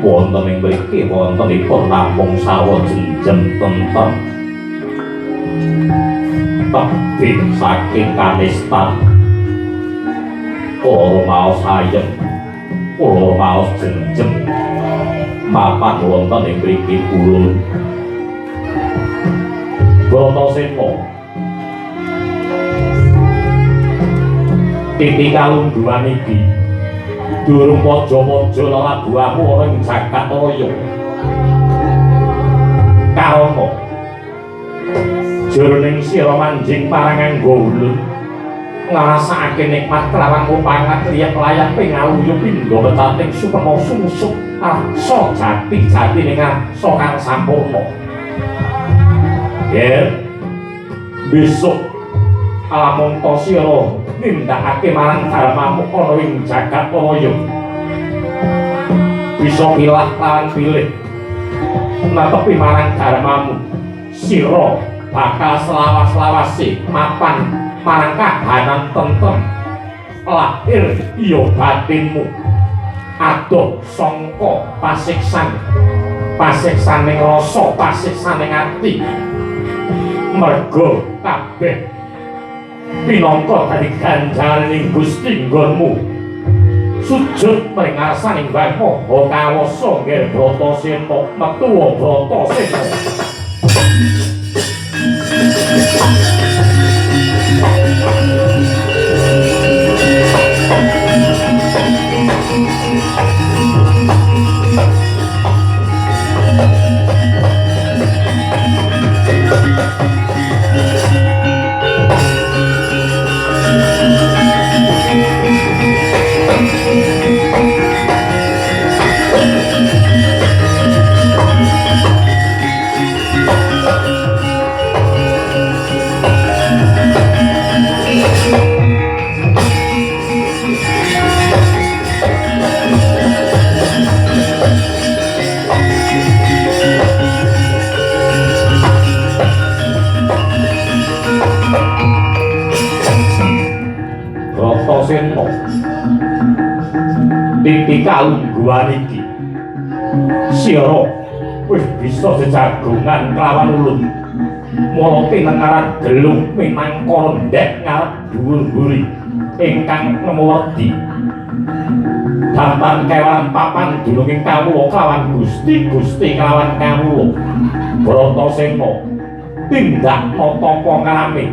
wonten ing mriki wontenipun namung sawajenjen tenten tebih saking kanistan kula maos ayem kula maos jenjem mapan wonten ing mriki kula Bratasena titi kalungguhan iki durung mojo-mojo lelabuhmu ana ing jagat raya karana jroning sira manjing parang nganggo ulun ngrasakake nikmat kelawan mupangat liya layak pingaluyuh pindha metating supena sungsuk rasa jati-jati ning rasa kang sampurna yen besok lamun to sira nindakake marang dharmamu ana ing jagat raya bisa pilah lan pilih netepi marang dharmamu sira bakal selawas-lawase mapan marang kahanan tentrem lahir iya batinmu adoh sangka pasiksaning rasa pasiksaning ati merga kabeh pinangka dadi ganjaraning Gusti nggonmu sujud maring ngarsaning Mbah Maha Kawasa nggih Bratasena metu Bratasena Bratasena titi kalungguhan iki sira wis bisa sejagongan kelawan ulun mula tinengaran gelung minangka ndek ngarep dhuwur-dhuwuri ingkang ngemudi dampan kewan papan dununging kawula kelawan Gusti kelawan kawula Bratasena tindak nata ngrame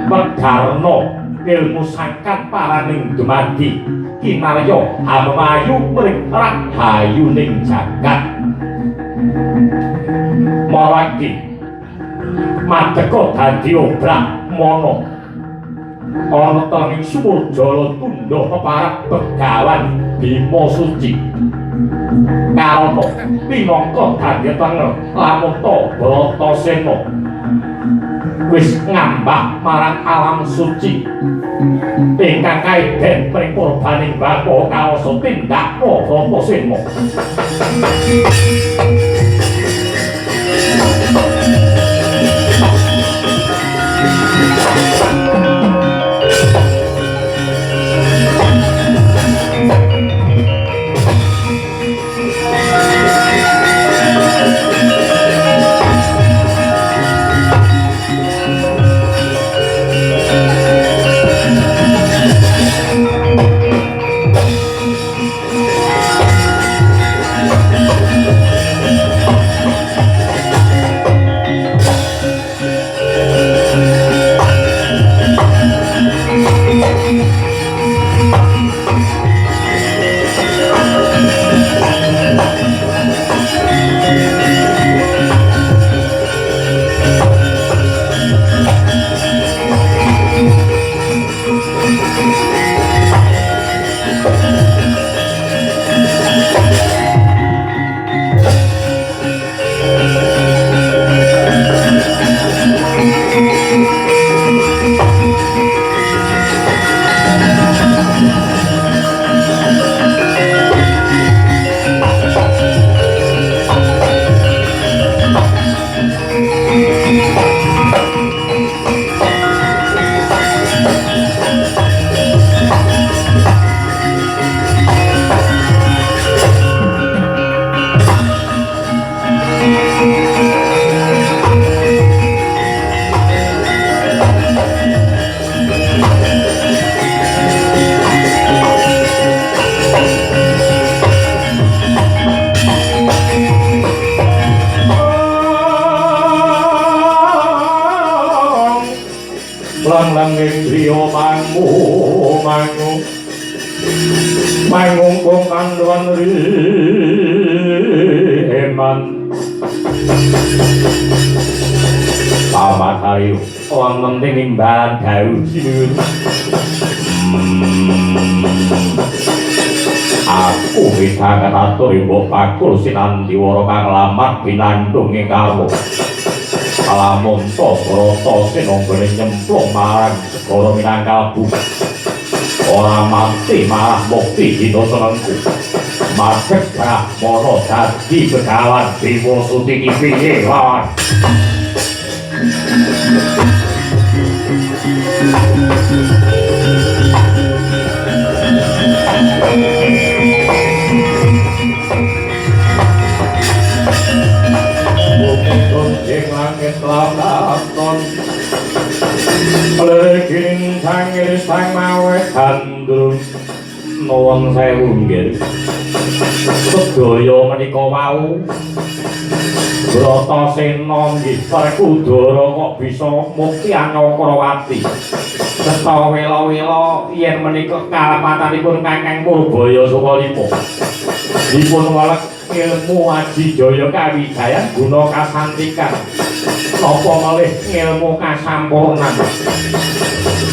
Megarna ilmu sangkan paraning dumadi kinarya amayu mring rahayuning jagat maragi madheka dadi Brahmana ana tenging sumur jala tundha peparak begawan Bima Suci karana pinangka dadi tengah lamun ta Bratasena wis ngambah marang alam suci ingkang kaiden pring korbaning Mbah Maha Kawasa tindak Bratasena langing griya mangung kong kanduan riman Pamat hari wonten ing imbahan dawu sinun aku bisa katatur ibu pakul sinandi waro kang lamat binandung ing karmo alamun to broto sinonggone nyemplung marang segara Minangkabau ora mati marah mukti dina senengku madhep Brahmana dadi begawan Bima Suti piye lawan ing langit lalaton Legining sangir sang mawe handrung nuwun sewu nggih sedaya menika wau Bratasena nggih Werkudara kok bisa mukti Anyakrawati seta wela-wela yen menika kalapatanipun Kakang Purbaya Sukalima dipun welek ilmu adijaya kawijayan guna kasantikan napa malih ilmu kasampurnan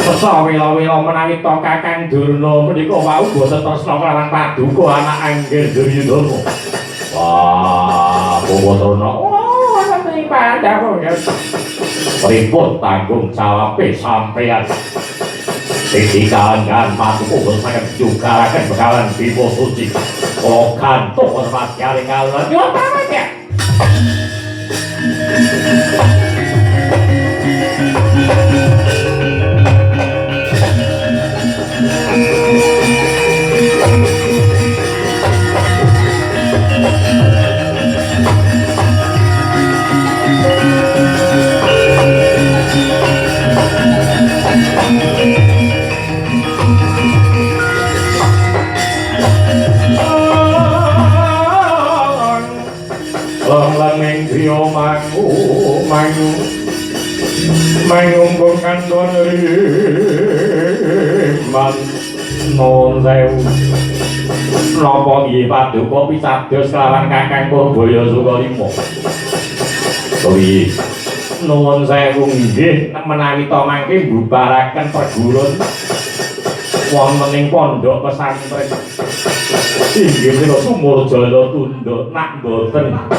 sesa wela-wela menawi to Kakang Durna menika wau boten tresna kelawan Paduka anak Anggir Duryudana wah Bawana wonten ing Pandhawa pripun tanggung jawabe sampeyan Sing kalangan Paduka saged jugaraken begawan Bima Suci kula gantung hormat kali kalon yo pamit ya langing griya mangung kong kanduan riman nuwun sewu napa nggih Paduka pitados kelawan Kakang Purbaya Sukalima Dewi nuwun sewu nggih menawi to mangke mbubaraken perguruan wonten ing pondok pesantren inggih menika Sumurjaya Tundha nak boten nak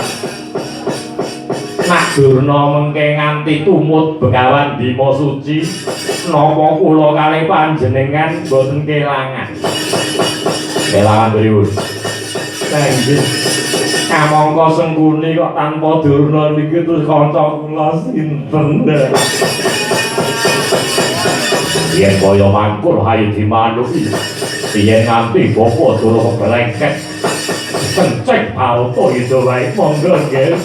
Durna mengke nganti tumut begawan Bima Suci napa kula kalih panjenengan boten kelangan pripun nggih kamangka Sengkuni kok tanpa Durna niki terus kanca kula sinten yen kaya mangkul hayu dimanuki yen nganti bapa Durna belengket kenceng auto itu wae monggo nggih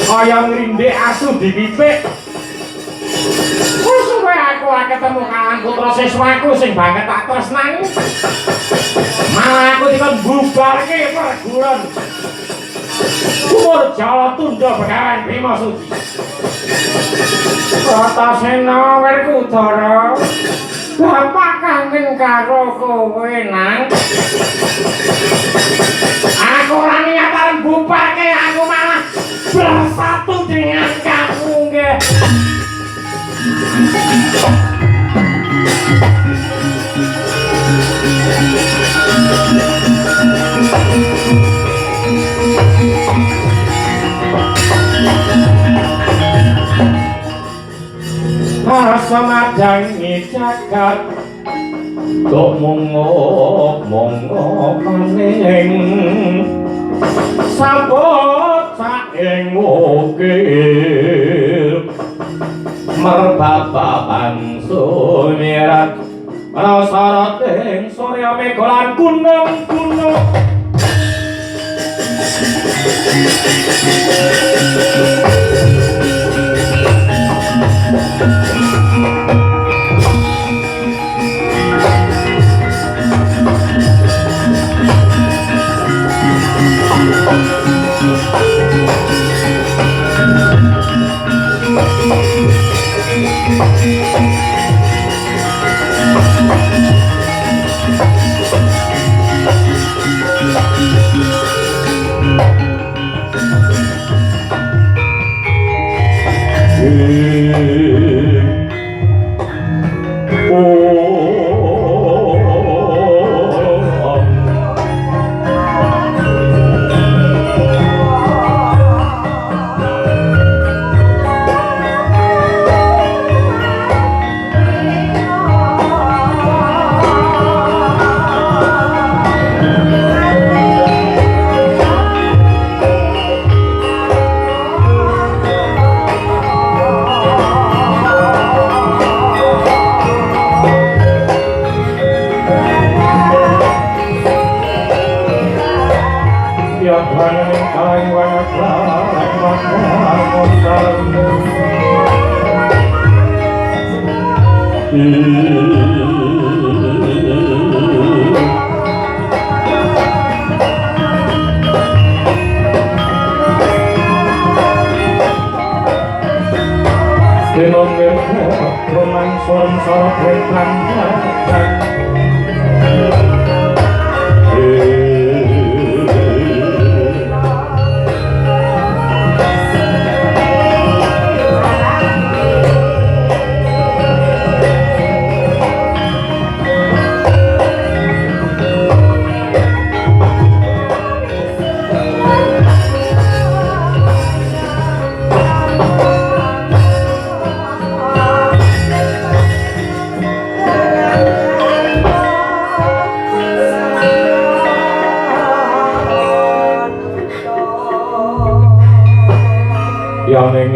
kaya ngrindhik asu dipipik wis suwe aku ketemu kawan putra siswaku sing banget tak tresnani aku dikon bubarke perguruan Umur Jawa Tunda Begawan Bima Suci Pratasena Werkudara Bapak kangen karo kowe nang aku ora niatan bubarke aku malah bersatu dengan kamu nggih Asa madangi jagat tok mongok maning sabot saking ukir merbababan sumirat rasarating surya mega lan gunung-gunung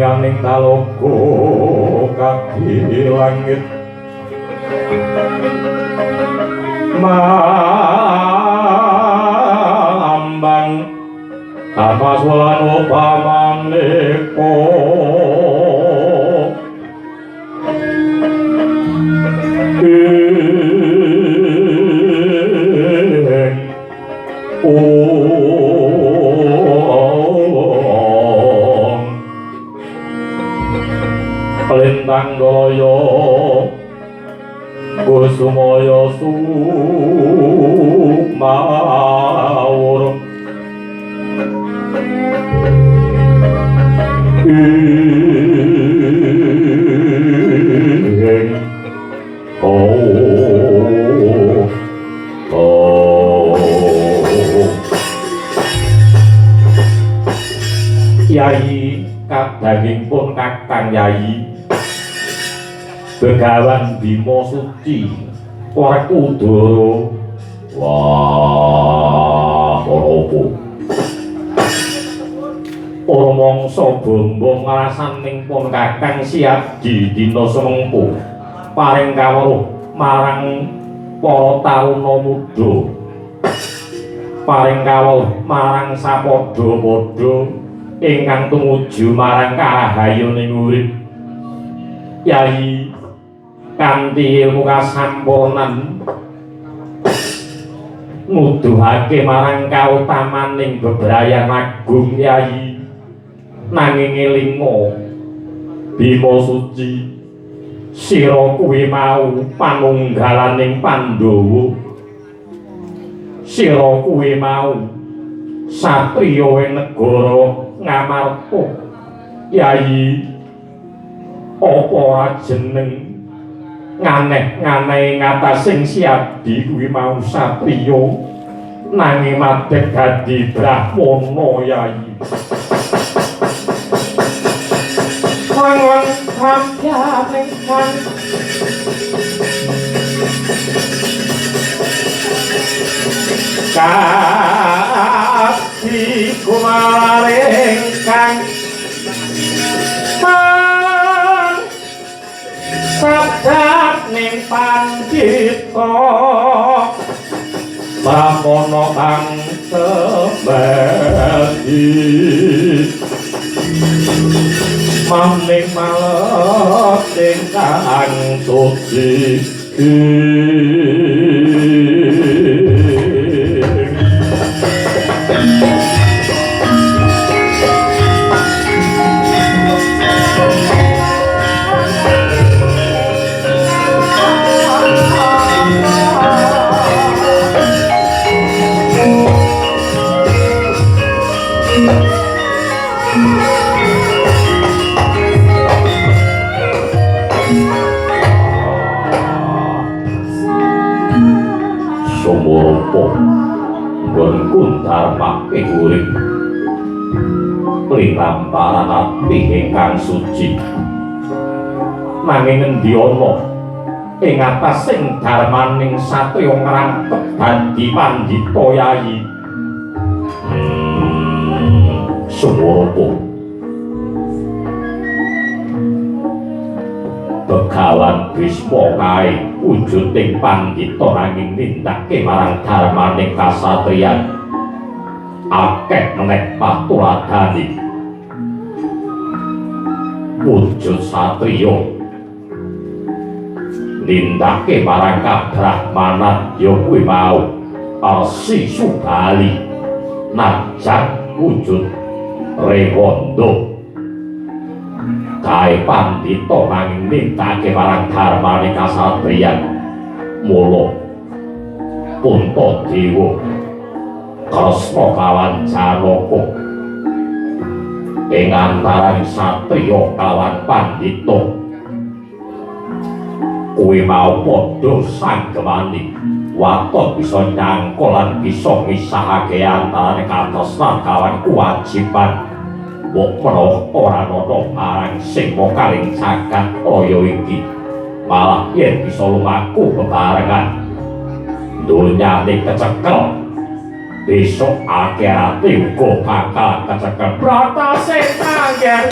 yaning talogo kaki langit mambang tapaswan upamaneko Lintang Daya Kusumaya Sukmawur Yai kadanging pun kakang Yai Begawan Bima Suci Werkudara wah ora ora mangsa bombong ngarasaning pun kakang siap dina semengko paring kawruh marang para taruna muda paring kawruh marang sapadha-padha ingkang tumuju marang kahayuning urip Yai kanthi ilmu kasampurnan nuduhake marang kautamaning bebrayan agung Yayi nanging elinga Bima Suci sira kuwi mau panunggalaning Pandhawa sira kuwi mau satriya ing negara Ngamarta Yayi apa ora jeneng nganeh-nganeh ngatasing Siadi kuwi mau satriya nanging madheg dadi brahmana Yayi wangun sampyaning kan kasi kumaring kang sabdat ning pandhita brahmana kang sebati maning malet ingkang suci Dharma urip linambaran ati ingkang suci nanging endi ana ing atasing dharmaning satriya ngrangkep dadi pandhita Yayi Sumurapa Begawan Bisma kae wujuding pandhita nanging nindakake marang dharmaning kasatriyan akeh meneh paturadani wujud satriya nindake marang kabrahmanan ya kuwi mau Arsi Subali najan wujud rewondo kae pandhita nanging nindake marang dharmane kasatriyan mula Puntadewa Kresna kawan Janaka ing antaraning satriya kawan pandhita kuwi mau padha sanggemani waton bisa nyangkul lan bisa ngisahake antaraning katresnan kawan kewajiban mbok menawa ora ana marang sing mokaling jagat kaya iki malah yen bisa lumaku bebarengan dunyane kecekel besok akhirate uga bakal kecekel brata sing angger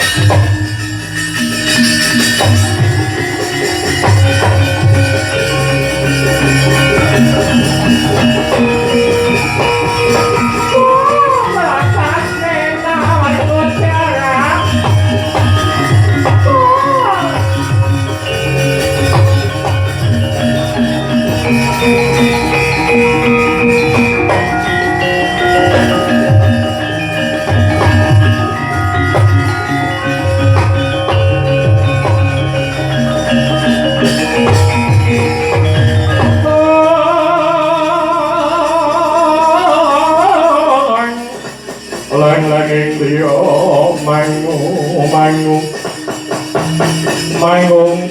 Mangung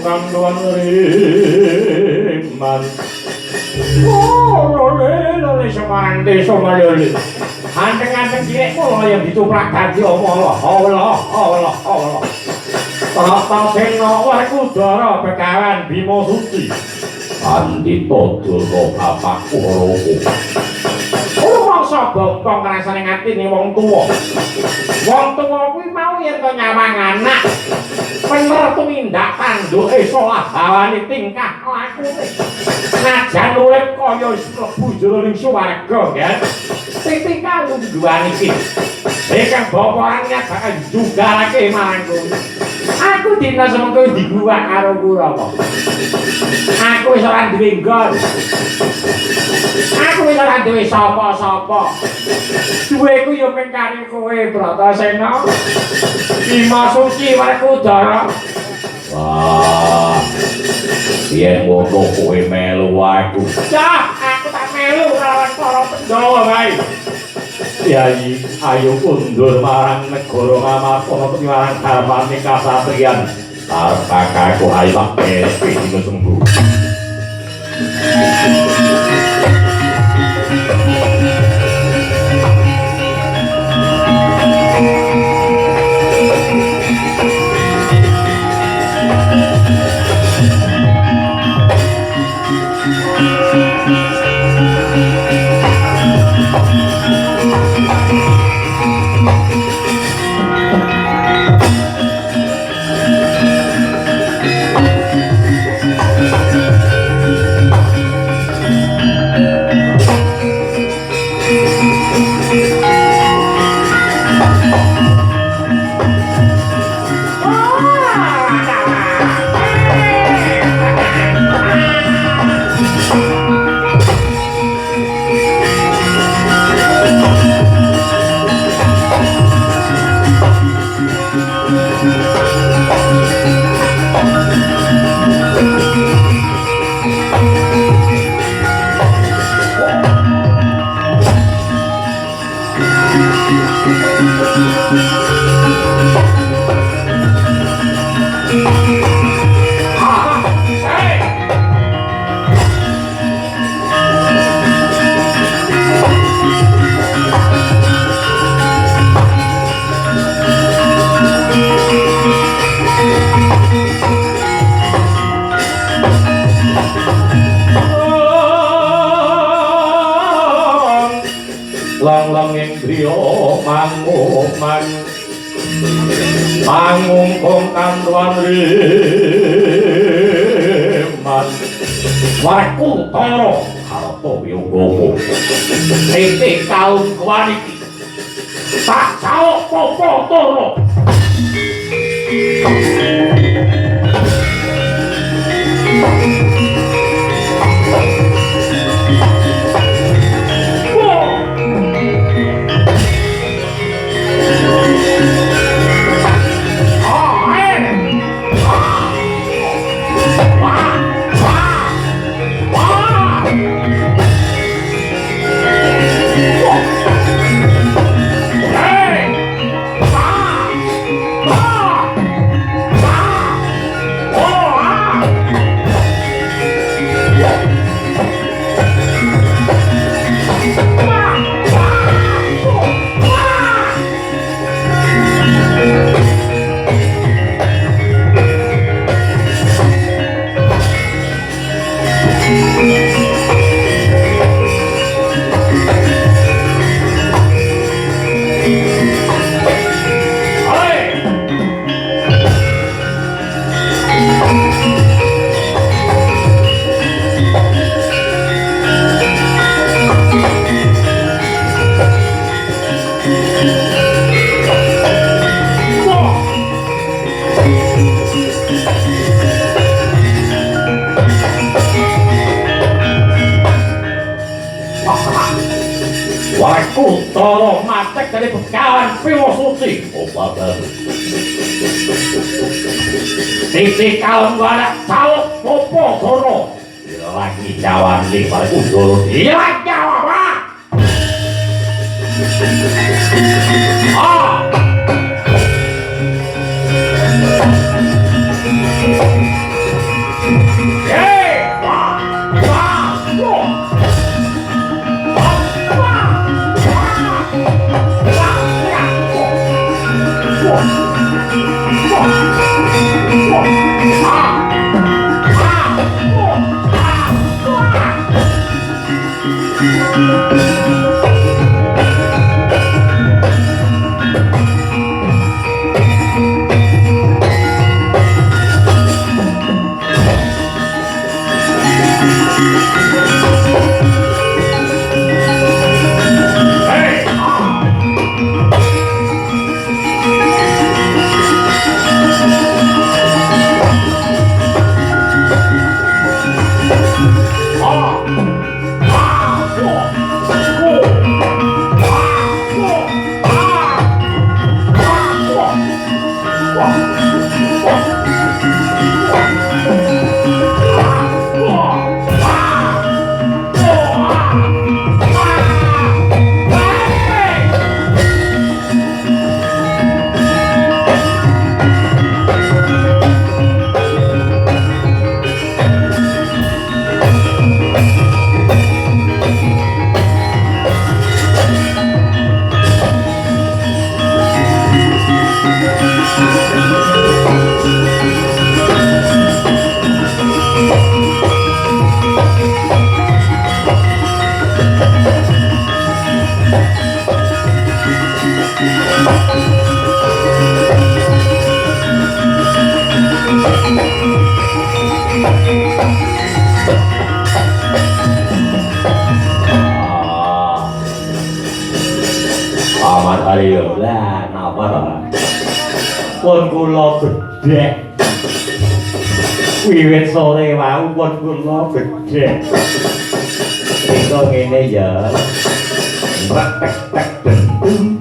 kang duan riman lele semarang desa Mayoli anteng-anteng cilik kula yang dicuplak dadi Allah tata sena Werkudara Begawan Bima Suci Pandhita Durna bapakku loro mangsa bokong rasane ngatine wong tuwa kuwi mau yen to nyawang anak bener tumindak tanduke salah bawane tingkah lakune najan urip kaya wis mlebu jroning swarga kan tingkah lungguhan iki kang bapak niat bakal jugalake marang kowe aku dina semengko diguwak karo Kurawa. Aku wis ora duwe nggon. Aku wis ora duwe sapa-sapa. Duweku yo mung karo kowe Bratasena. Bima Suci Werkudara. Wah. Yen ngono kowe melu aku. Cah, aku tak melu lawan para Pandhawa bae. Kyai, ayo kundur marang negara Ngamarta marang dharmane kasatriyan. Arep kakakku ayo tak dino sembuh. Pangungkung kanduan riman Werkudara Karta Wiyogowo titik kaum kwaniki tak caok popo toro. Werkudara matek dari Begawan Bima Suci. Obat titik kalem gua cauk popo toro. Lagi jawan li Werkudara. Hilang nyawa pak. Lah napa to? Pun kula bedhek. Wiwit sore wau pun kula bedhek. Iku ngene ya. Tek tek bentung.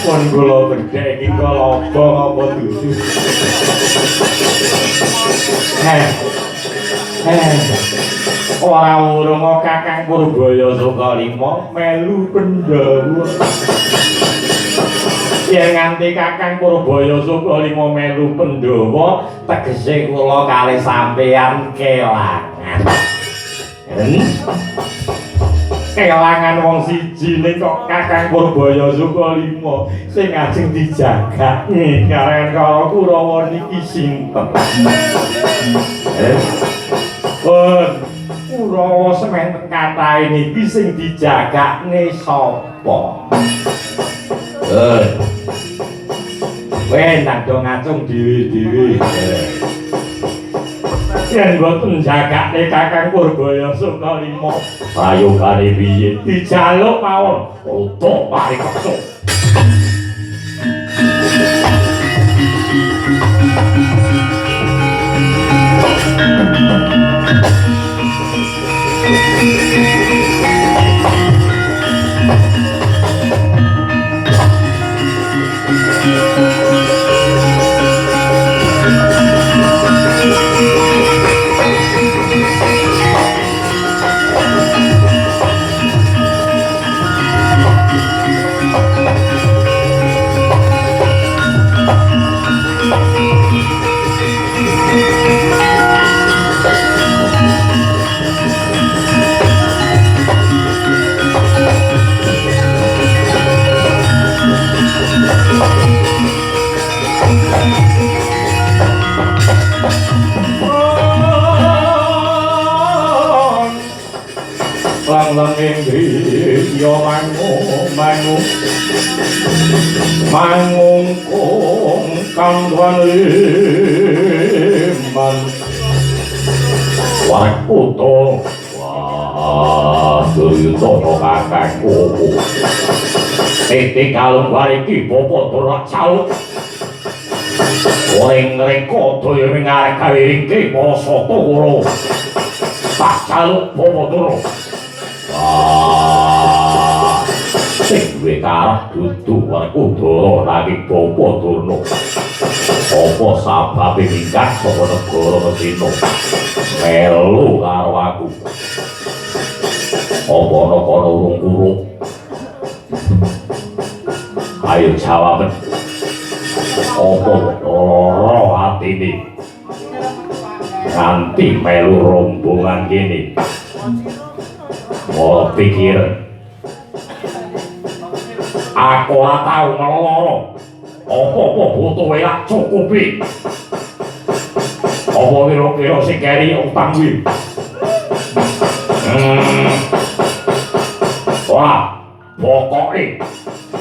Pun kula bedhek iki kalapa apa dudu. Ora urung Kakang Purbaya Sukalima melu Pandhawa. Yen nganti Kakang Purbaya Sukalima melu Pandhawa, tegese kula kalih sampeyan kelangan. Kelangan wong siji ning kok Kakang Purbaya Sukalima sing ajeng dijagake karen karo Kurawa niki sinten? Kurawa sementen kathah niki sing dijagakne sapa? Nang do ngacung dhewe-dhewe. Yen boten jagakne Kakang Purbaya Sukalima, prayogane piye? Dijaluk mawon, utuh pariksa. Yo mangungkung kangguan liman wakuto wah tuyuto kakakku titik kalung wariki bobo tolak calut goreng reko tuyo mengarek kawiringke poso toro tak calut bobo toro sing duwe karah dudu Werkudara nanging bapa Durna. Apa sababe minggat saka negara Mesina melu karo aku? Apa ana kono urung kurung? Ayo jawab. Apa lara atine? Nganti melu rombongan kene. Ora pikir aku ora tau ngeloro. Apa-apa butuh elak cukupi. Apa kira-kira sing keri utang kuwi? Wah, pokoke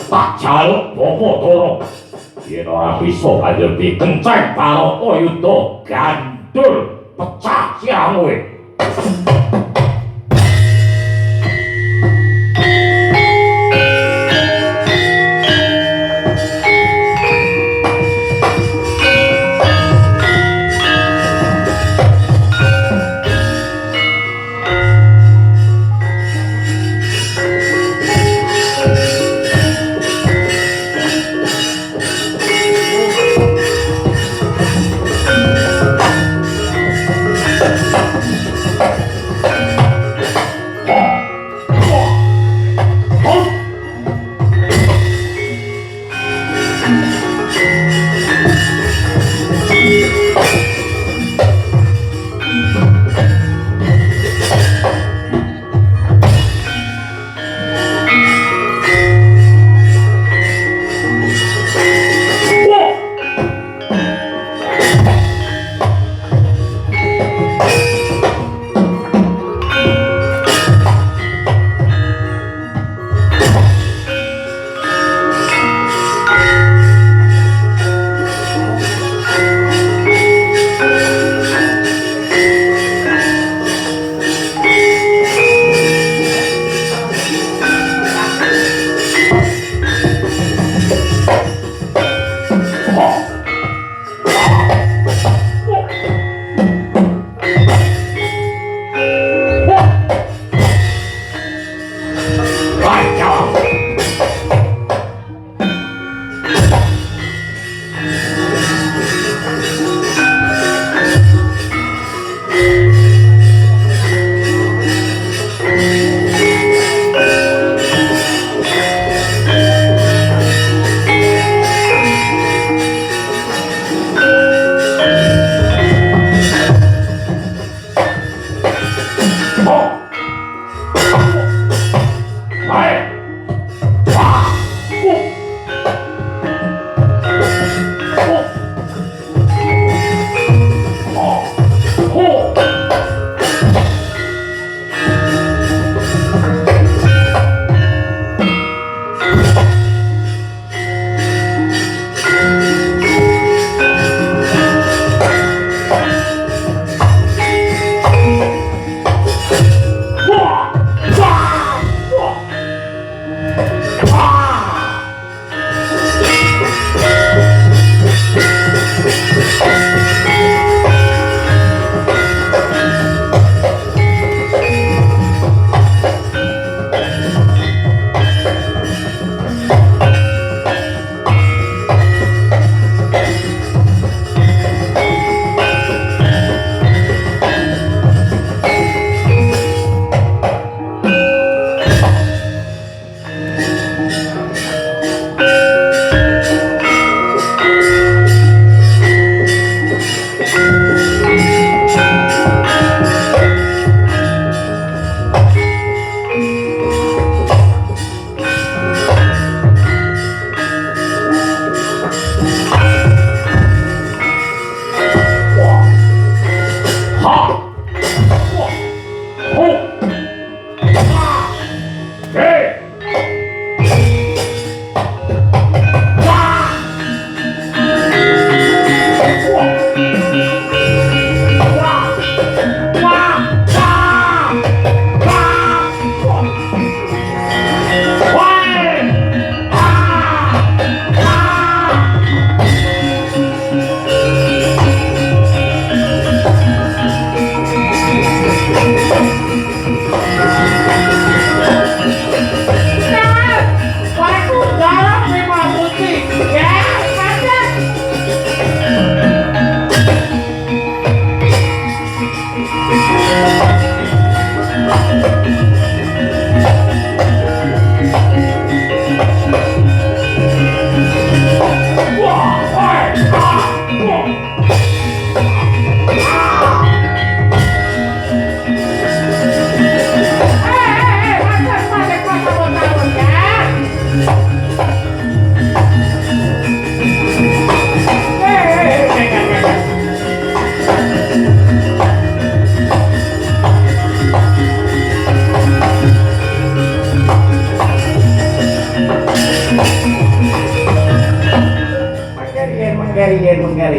tak jaluk Bapak Dara. Yen ora bisa banjur dikenceng karo Ayuda gandul pecah siang kowe.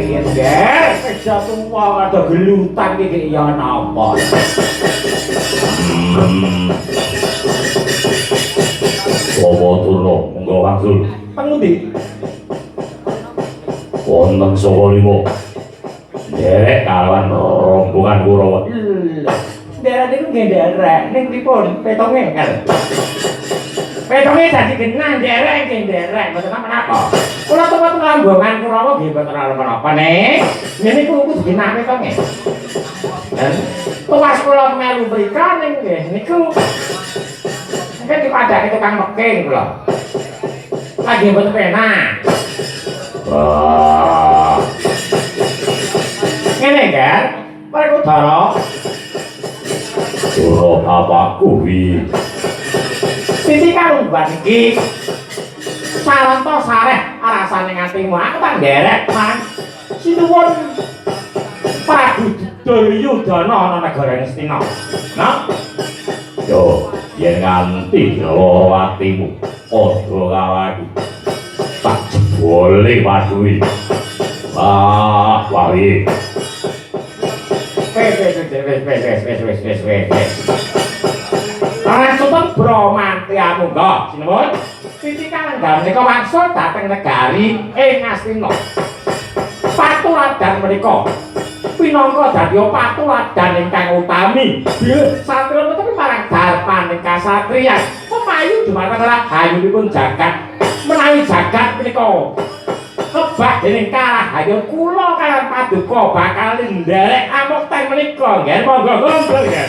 yen ger wis tuwa kada gelutan iki ya napa. Bawa turno monggo wangsul. Pengundi. Wonten saka limo. Derek kawan rombongan Kurawa. Derek niku nggih derek ning pripun petonge kan. Petonge dadi genah derek nggih derek mboten menapa. Kula tempat rombongan Kurawa nggih mboten menapa nih. Niku kudu genah petonge. Dan tuwas kula melu mrika ning nggih niku kan dipadani tukang meking kula. Lagi mboten penak. Wah. Ngene kan? Parek utara. Suruh bapakku wi. Sisi kalunggan iki. Saranto sareh rasane nganti aku tak nderek, Mas. Sinuwun Prabu Duryudana ana negara Ngastina. Nah. Yo, yen nganti loro atimu, padha kawaki. Tak jebole padui. Wah, wari. Wes. Langsung bromanti amungga, sinuwun. Siti Kalenggan menika wangsul dhateng negari ing Ngastina. Patuladan menika pinangka dadi patuladan ingkang utami. Satria menika marang darpaning kasatriyan. Pemayu dumateng rahayunipun jagat. Menawi jagat menika kebak dening karahayun kula kaliyan Paduka bakal nderek amuk teng menika nggih monggo ngobrol nggih.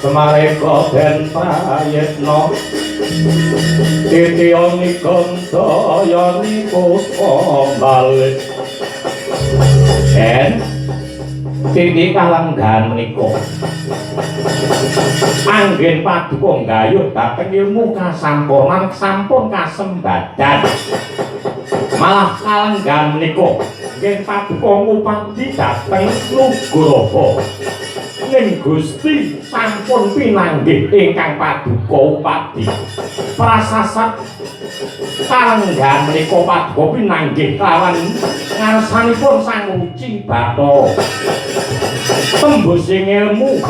Semareka den prayitna titiyoni gandayani puspa balik den Siti Kalenggan menika anggen Paduka nggayuh dhateng ilmu kasampurnan sampun kasembadan malah Kalenggan menika nggih Paduka ngupadi dhateng Nugroho ning Gusti sampun pinanggih ingkang Paduka upadi prasasat Kalenggan menika Paduka pinanggih lawan ngarsanipun Sang Uci Bathara tembusing ilmu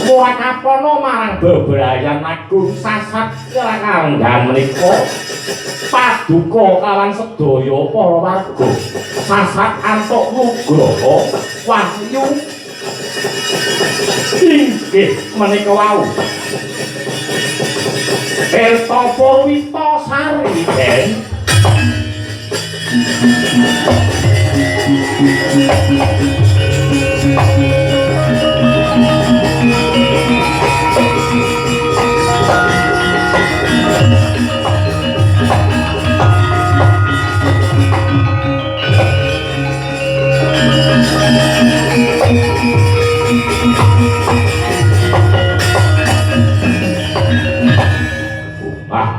murakapana marang bebrayan agung sasat Kalenggan menika Paduka kawan sedaya para warga sasat antuk Nugroho wahyu inggih menika wau Tirta Purwita Sari den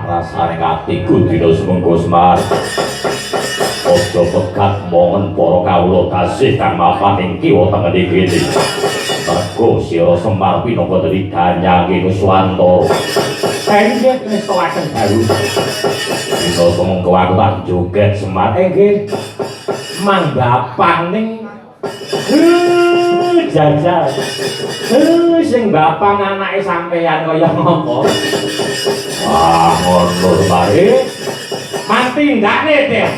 rasane atiku dina semengko Semar aja pegat mongen para kawula tasih kang mapan ing kiwa tengen iki mergo sira Semar pinangka dadi danyange Nuswantara enggih ngestoaken dalu dina semengko aku tak joget Semar nggih manggapang ning jajal sing bapang anake sampeyan kaya ngopo. Wah, ngono mari. Manti ndakne, Dek.